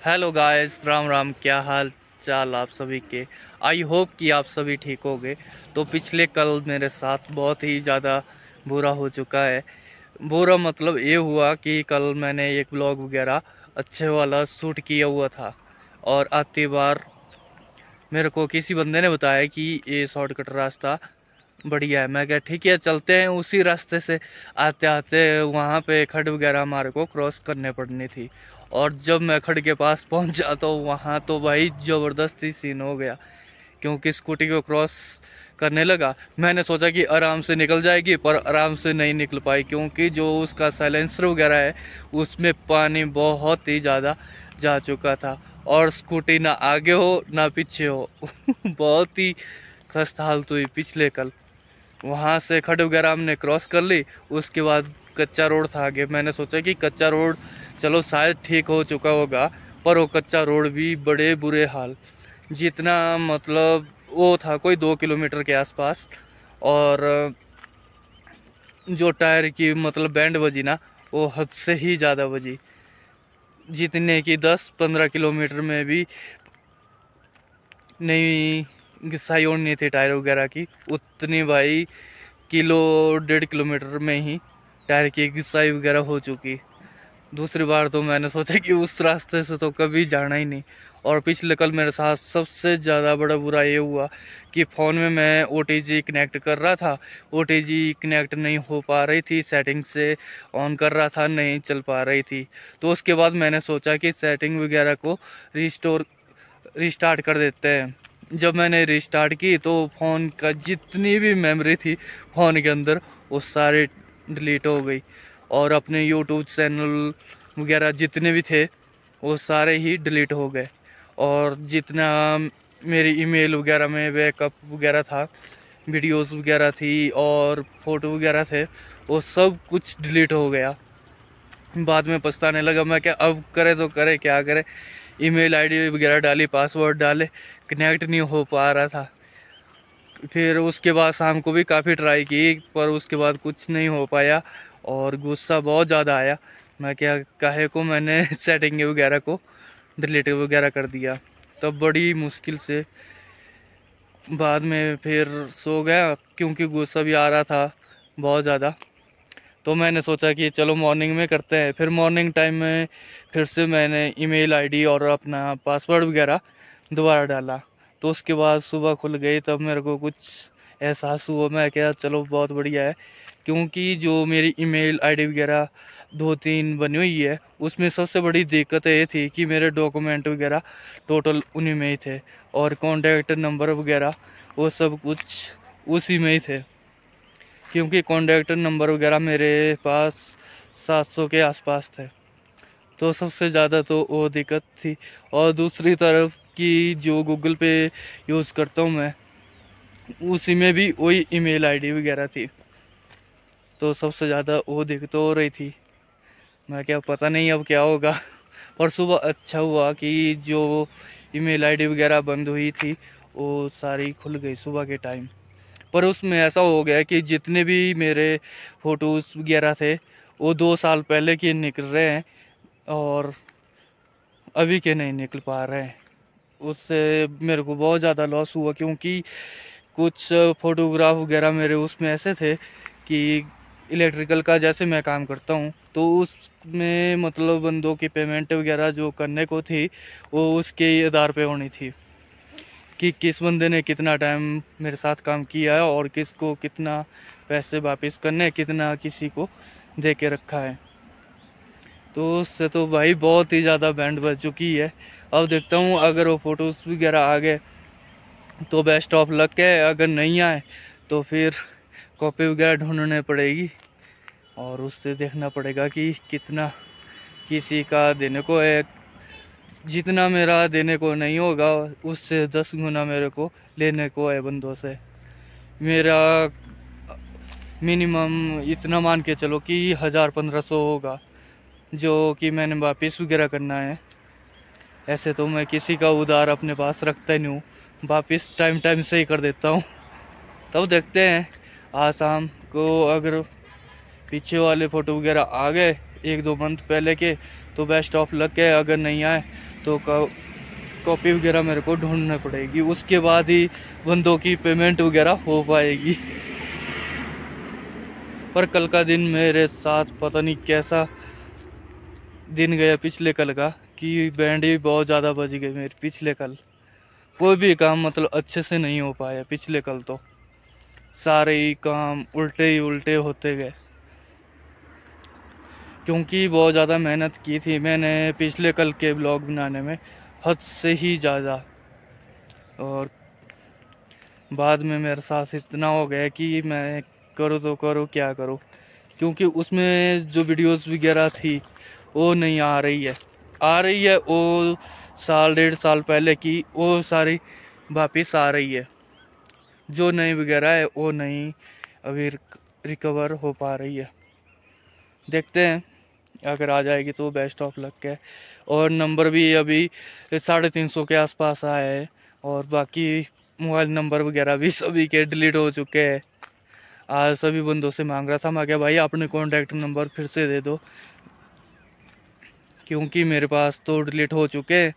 Hello guys, Ram Ram. क्या हाल चाल आप सभी के। आई होप कि आप सभी ठीक होंगे। तो पिछले कल मेरे साथ बहुत ही ज़्यादा बुरा हो चुका है। बुरा मतलब ये हुआ कि कल मैंने एक ब्लॉग वगैरह अच्छे वाला शूट किया हुआ था, और आती बार मेरे को किसी बंदे ने बताया कि ये शॉर्टकट रास्ता बढ़िया है। मैं क्या ठीक है, चलते हैं उसी रास्ते से। आते आते वहाँ पे खड्ड वगैरह हमारे को क्रॉस करने पड़नी थी, और जब मैं खड्ड के पास पहुँचा तो वहाँ तो भाई ज़बरदस्ती सीन हो गया, क्योंकि स्कूटी को क्रॉस करने लगा। मैंने सोचा कि आराम से निकल जाएगी, पर आराम से नहीं निकल पाई, क्योंकि जो उसका साइलेंसर वगैरह है उसमें पानी बहुत ही ज़्यादा जा चुका था, और स्कूटी ना आगे हो ना पीछे हो। बहुत ही खस्ता हालत हुई पिछले कल। वहाँ से खड्ड वगैरह हमने क्रॉस कर ली। उसके बाद कच्चा रोड था आगे। मैंने सोचा कि कच्चा रोड चलो शायद ठीक हो चुका होगा, पर वो कच्चा रोड भी बड़े बुरे हाल। जितना मतलब वो था कोई 2 किलोमीटर के आसपास, और जो टायर की मतलब बैंड बजी ना, वो हद से ही ज़्यादा बजी। जितने की 10-15 किलोमीटर में भी नहीं घिसाई ओढ़नी थी टायर वगैरह की, उतनी भाई 1-1.5 किलोमीटर में ही टायर की घिसाई वगैरह हो चुकी। दूसरी बार तो मैंने सोचा कि उस रास्ते से तो कभी जाना ही नहीं। और पिछले कल मेरे साथ सबसे ज़्यादा बड़ा बुरा ये हुआ कि फ़ोन में मैं OTG कनेक्ट कर रहा था। OTG कनेक्ट नहीं हो पा रही थी, सेटिंग से ऑन कर रहा था, नहीं चल पा रही थी। तो उसके बाद मैंने सोचा कि सेटिंग वगैरह को रिस्टार्ट कर देते हैं। जब मैंने रिस्टार्ट की तो फ़ोन का जितनी भी मेमोरी थी फ़ोन के अंदर, वो सारे डिलीट हो गई, और अपने यूट्यूब चैनल वगैरह जितने भी थे वो सारे ही डिलीट हो गए। और जितना मेरी ईमेल वगैरह में बैकअप वगैरह था, वीडियोस वगैरह थी और फ़ोटो वगैरह थे, वो सब कुछ डिलीट हो गया। बाद में पछताने लगा, मैं क्या अब करे तो करे क्या करे। ईमेल आईडी वगैरह डाली, पासवर्ड डाले, कनेक्ट नहीं हो पा रहा था। फिर उसके बाद शाम को भी काफ़ी ट्राई की, पर उसके बाद कुछ नहीं हो पाया, और गुस्सा बहुत ज़्यादा आया। मैं क्या काहे को मैंने सेटिंग वगैरह को डिलीट वगैरह कर दिया। तब बड़ी मुश्किल से बाद में फिर सो गया, क्योंकि गुस्सा भी आ रहा था बहुत ज़्यादा। तो मैंने सोचा कि चलो मॉर्निंग में करते हैं। फिर मॉर्निंग टाइम में फिर से मैंने ईमेल आईडी और अपना पासवर्ड वगैरह दोबारा डाला। तो उसके बाद सुबह खुल गई, तब मेरे को कुछ एहसास हुआ। मैं क्या चलो बहुत बढ़िया है, क्योंकि जो मेरी ईमेल आईडी वगैरह 2-3 बनी हुई है, उसमें सबसे बड़ी दिक्कत ये थी कि मेरे डॉक्यूमेंट वगैरह टोटल उन्हीं में ही थे, और कॉन्टैक्ट नंबर वगैरह वो सब कुछ उसी में ही थे। क्योंकि कॉन्टैक्ट नंबर वगैरह मेरे पास 700 के आसपास थे। तो सबसे ज़्यादा तो वो दिक्कत थी। और दूसरी तरफ की जो गूगल पे यूज़ करता हूँ मैं, उसी में भी वही ईमेल आईडी वगैरह थी। तो सबसे ज़्यादा वो दिक्कत हो रही थी। मैं क्या पता नहीं अब क्या होगा। पर सुबह अच्छा हुआ कि जो ईमेल आईडी वगैरह बंद हुई थी वो सारी खुल गई सुबह के टाइम। पर उसमें ऐसा हो गया कि जितने भी मेरे फ़ोटोज़ वगैरह थे वो 2 साल पहले के निकल रहे हैं, और अभी के नहीं निकल पा रहे हैं। उससे मेरे को बहुत ज़्यादा लॉस हुआ, क्योंकि कुछ फ़ोटोग्राफ वगैरह मेरे उसमें ऐसे थे कि इलेक्ट्रिकल का जैसे मैं काम करता हूँ, तो उसमें मतलब बंदों की पेमेंट वगैरह जो करने को थी वो उसके आधार पे होनी थी, कि किस बंदे ने कितना टाइम मेरे साथ काम किया है और किसको कितना पैसे वापस करने, कितना किसी को दे के रखा है। तो उससे तो भाई बहुत ही ज़्यादा बैंड बज चुकी है। अब देखता हूँ अगर वो फ़ोटोज़ वगैरह आ गए तो बेस्ट ऑफ लक है, अगर नहीं आए तो फिर कॉपी वगैरह ढूंढने पड़ेगी, और उससे देखना पड़ेगा कि कितना किसी का देने को है। जितना मेरा देने को नहीं होगा उससे 10 गुना मेरे को लेने को है बंदों से। मेरा मिनिमम इतना मान के चलो कि 1000-1500 होगा, जो कि मैंने वापस वगैरह करना है। ऐसे तो मैं किसी का उधार अपने पास रखता ही नहीं हूँ, वापस टाइम टाइम से ही कर देता हूँ। तब देखते हैं आज शाम को अगर पीछे वाले फ़ोटो वगैरह आ गए 1-2 मंथ पहले के तो बेस्ट ऑफ लक है, अगर नहीं आए तो कॉपी वगैरह मेरे को ढूंढना पड़ेगी, उसके बाद ही बंदों की पेमेंट वगैरह हो पाएगी। पर कल का दिन मेरे साथ पता नहीं कैसा दिन गया पिछले कल का, कि बैंड भी बहुत ज़्यादा बज गई मेरे पिछले कल। कोई भी काम मतलब अच्छे से नहीं हो पाया पिछले कल, तो सारे ही काम उल्टे ही उल्टे होते गए, क्योंकि बहुत ज़्यादा मेहनत की थी मैंने पिछले कल के ब्लॉग बनाने में, हद से ही ज़्यादा। और बाद में मेरे साथ इतना हो गया कि मैं करूँ तो करूँ क्या करूँ, क्योंकि उसमें जो वीडियोस वगैरह थी वो नहीं आ रही है वो साल 1.5 साल पहले की वो सारी वापस आ रही है। जो नई वगैरह है वो नहीं अभी रिकवर हो पा रही है। देखते हैं अगर आ जाएगी तो बेस्ट ऑफ लक है। और नंबर भी अभी 350 के आसपास आया है, और बाकी मोबाइल नंबर वगैरह भी सभी के डिलीट हो चुके हैं। आज सभी बंदों से मांग रहा था, मैं क्या भाई अपने कॉन्टैक्ट नंबर फिर से दे दो, क्योंकि मेरे पास तो डिलीट हो चुके हैं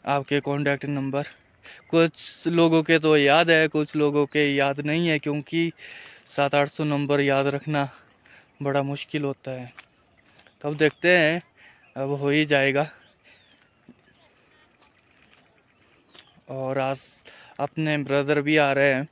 आपके कॉन्टैक्ट नंबर। कुछ लोगों के तो याद है, कुछ लोगों के याद नहीं है, क्योंकि 700-800 नंबर याद रखना बड़ा मुश्किल होता है। तब देखते हैं, अब हो ही जाएगा। और आज अपने ब्रदर भी आ रहे हैं,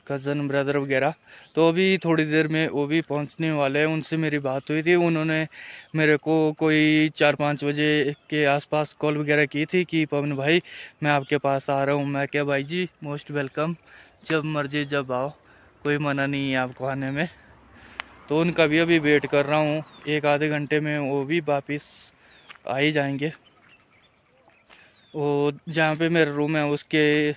कज़न ब्रदर वगैरह, तो अभी थोड़ी देर में वो भी पहुंचने वाले हैं। उनसे मेरी बात हुई थी, उन्होंने मेरे को कोई 4-5 बजे के आसपास कॉल वगैरह की थी कि पवन भाई मैं आपके पास आ रहा हूँ। मैं क्या भाई जी मोस्ट वेलकम, जब मर्जी जब आओ, कोई मना नहीं है आपको आने में। तो उनका भी अभी वेट कर रहा हूँ, 1-आधे घंटे में वो भी वापस आ ही जाएंगे। वो जहाँ पे मेरा रूम है उसके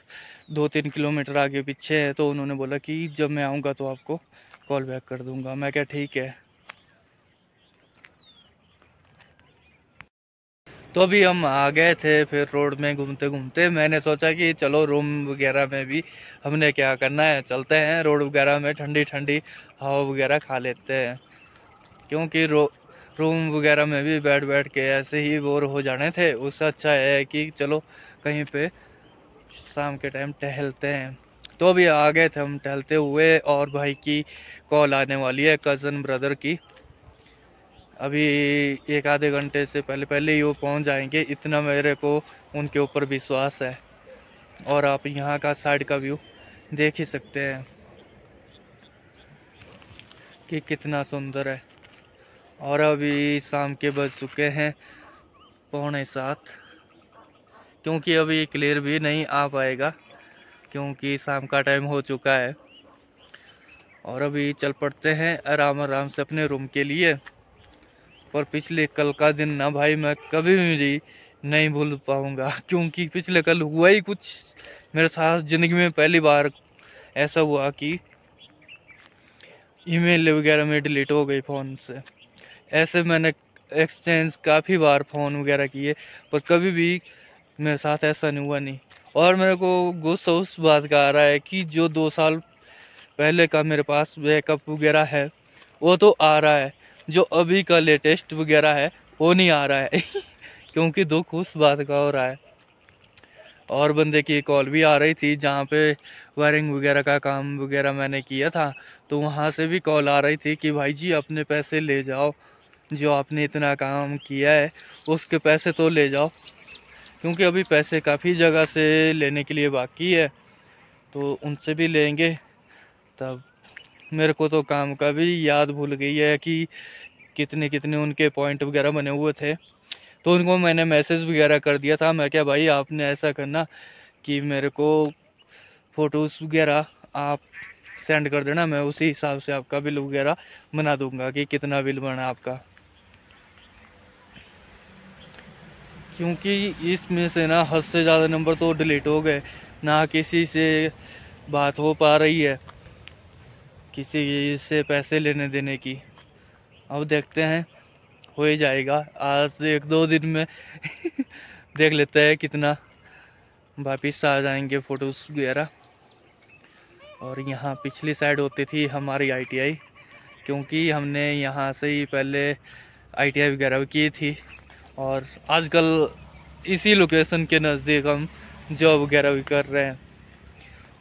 2-3 किलोमीटर आगे पीछे है, तो उन्होंने बोला कि जब मैं आऊँगा तो आपको कॉल बैक कर दूँगा। मैं क्या ठीक है। तो अभी हम आ गए थे, फिर रोड में घूमते घूमते मैंने सोचा कि चलो रूम वगैरह में भी हमने क्या करना है, चलते हैं रोड वगैरह में, ठंडी ठंडी हवा वगैरह खा लेते हैं। क्योंकि रूम वगैरह में भी बैठ बैठ के ऐसे ही बोर हो जाने थे, उससे अच्छा है कि चलो कहीं पे शाम के टाइम टहलते हैं। तो अभी आ गए थे हम टहलते हुए, और भाई की कॉल आने वाली है, कज़न ब्रदर की। अभी 1-आधे घंटे से पहले पहले ही वो पहुंच जाएंगे, इतना मेरे को उनके ऊपर विश्वास है। और आप यहाँ का साइड का व्यू देख ही सकते हैं कि कितना सुंदर है। और अभी शाम के बज चुके हैं 6:45, क्योंकि अभी क्लियर भी नहीं आ पाएगा, क्योंकि शाम का टाइम हो चुका है। और अभी चल पड़ते हैं आराम आराम से अपने रूम के लिए। पर पिछले कल का दिन ना भाई मैं कभी भी नहीं भूल पाऊंगा, क्योंकि पिछले कल हुआ ही कुछ मेरे साथ ज़िंदगी में पहली बार ऐसा हुआ कि ईमेल वगैरह में डिलीट हो गई फ़ोन से। ऐसे मैंने एक्सचेंज काफ़ी बार फ़ोन वगैरह किए, पर कभी भी मेरे साथ ऐसा नहीं हुआ नहीं। और मेरे को गुस्सा उस बात का आ रहा है कि जो 2 साल पहले का मेरे पास बैकअप वगैरह है वो तो आ रहा है, जो अभी का लेटेस्ट वगैरह है वो नहीं आ रहा है क्योंकि दुख उस बात का हो रहा है। और बंदे की कॉल भी आ रही थी, जहाँ पे वायरिंग वगैरह का काम वगैरह मैंने किया था, तो वहाँ से भी कॉल आ रही थी कि भाई जी अपने पैसे ले जाओ, जो आपने इतना काम किया है उसके पैसे तो ले जाओ, क्योंकि अभी पैसे काफ़ी जगह से लेने के लिए बाकी है, तो उनसे भी लेंगे। तब मेरे को तो काम का भी याद भूल गई है कि कितने कितने उनके पॉइंट वगैरह बने हुए थे। तो उनको मैंने मैसेज वगैरह कर दिया था, मैं क्या भाई आपने ऐसा करना कि मेरे को फ़ोटोज़ वगैरह आप सेंड कर देना, मैं उसी हिसाब से आपका बिल वगैरह बना दूंगा कि कितना बिल बना आपका। क्योंकि इसमें से ना हद से ज़्यादा नंबर तो डिलीट हो गए, ना किसी से बात हो पा रही है, किसी से पैसे लेने देने की। अब देखते हैं, हो ही जाएगा आज से 1-2 दिन में देख लेते हैं कितना वापिस आ जाएंगे फ़ोटोज़ वगैरह। और यहाँ पिछली साइड होती थी हमारी ITI, क्योंकि हमने यहाँ से ही पहले ITI वगैरह की थी, और आजकल इसी लोकेशन के नज़दीक हम जॉब वगैरह भी कर रहे हैं।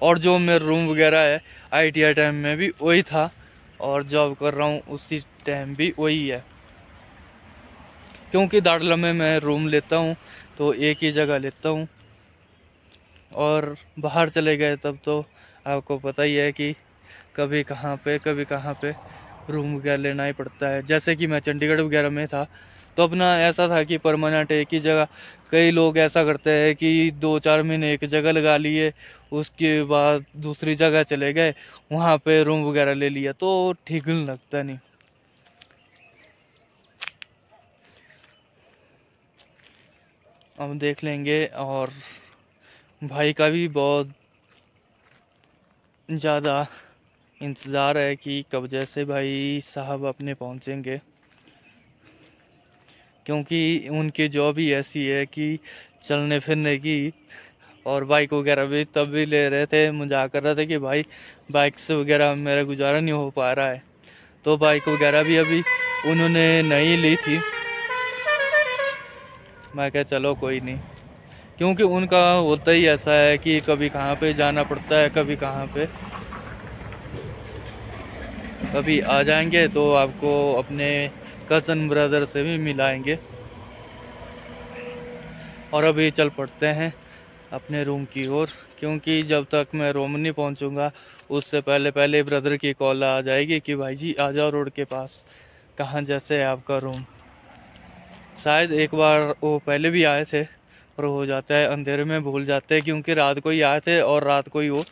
और जो मेरा रूम वगैरह है ITI टाइम में भी वही था और जॉब कर रहा हूँ उसी टाइम भी वही है, क्योंकि दाड़ला में मैं रूम लेता हूँ तो एक ही जगह लेता हूँ। और बाहर चले गए तब तो आपको पता ही है कि कभी कहाँ पे रूम वगैरह लेना ही पड़ता है। जैसे कि मैं चंडीगढ़ वगैरह में था तो अपना ऐसा था कि परमानेंट एक ही जगह, कई लोग ऐसा करते हैं कि 2-4 महीने एक जगह लगा लिए, उसके बाद दूसरी जगह चले गए, वहाँ पे रूम वगैरह ले लिया, तो ठीक नहीं लगता नहीं। अब देख लेंगे। और भाई का भी बहुत ज़्यादा इंतज़ार है कि कब जैसे भाई साहब अपने पहुँचेंगे, क्योंकि उनकी जॉब ही ऐसी है कि चलने फिरने की। और बाइक वगैरह भी तब भी ले रहे थे, मजाक कर रहे थे कि भाई बाइक से वगैरह मेरा गुजारा नहीं हो पा रहा है, तो बाइक वगैरह भी अभी उन्होंने नहीं ली थी। मैं कहा चलो कोई नहीं, क्योंकि उनका होता ही ऐसा है कि कभी कहाँ पे जाना पड़ता है, कभी कहाँ पे। कभी आ जाएंगे तो आपको अपने कज़न ब्रदर से भी मिलाएंगे। और अभी चल पड़ते हैं अपने रूम की ओर, क्योंकि जब तक मैं रूम नहीं पहुंचूंगा उससे पहले ब्रदर की कॉल आ जाएगी कि भाई जी आ जाओ रोड के पास, कहाँ जैसे है आपका रूम। शायद एक बार वो पहले भी आए थे, पर हो जाता है अंधेरे में भूल जाते हैं, क्योंकि रात को ही आए थे और रात को ही वो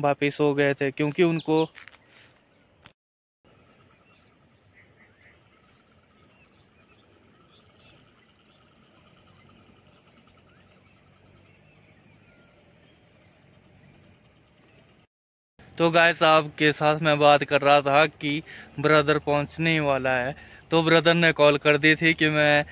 वापिस हो गए थे, क्योंकि उनको तो गाय साहब के साथ मैं बात कर रहा था कि ब्रदर पहुंचने ही वाला है, तो ब्रदर ने कॉल कर दी थी कि मैं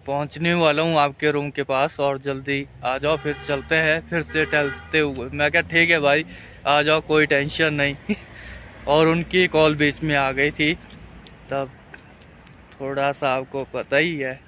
पहुंचने वाला हूं आपके रूम के पास और जल्दी आ जाओ, फिर चलते हैं फिर से टहलते हुए। मैं क्या ठीक है भाई आ जाओ, कोई टेंशन नहीं। और उनकी कॉल बीच में आ गई थी, तब थोड़ा सा आपको पता ही है।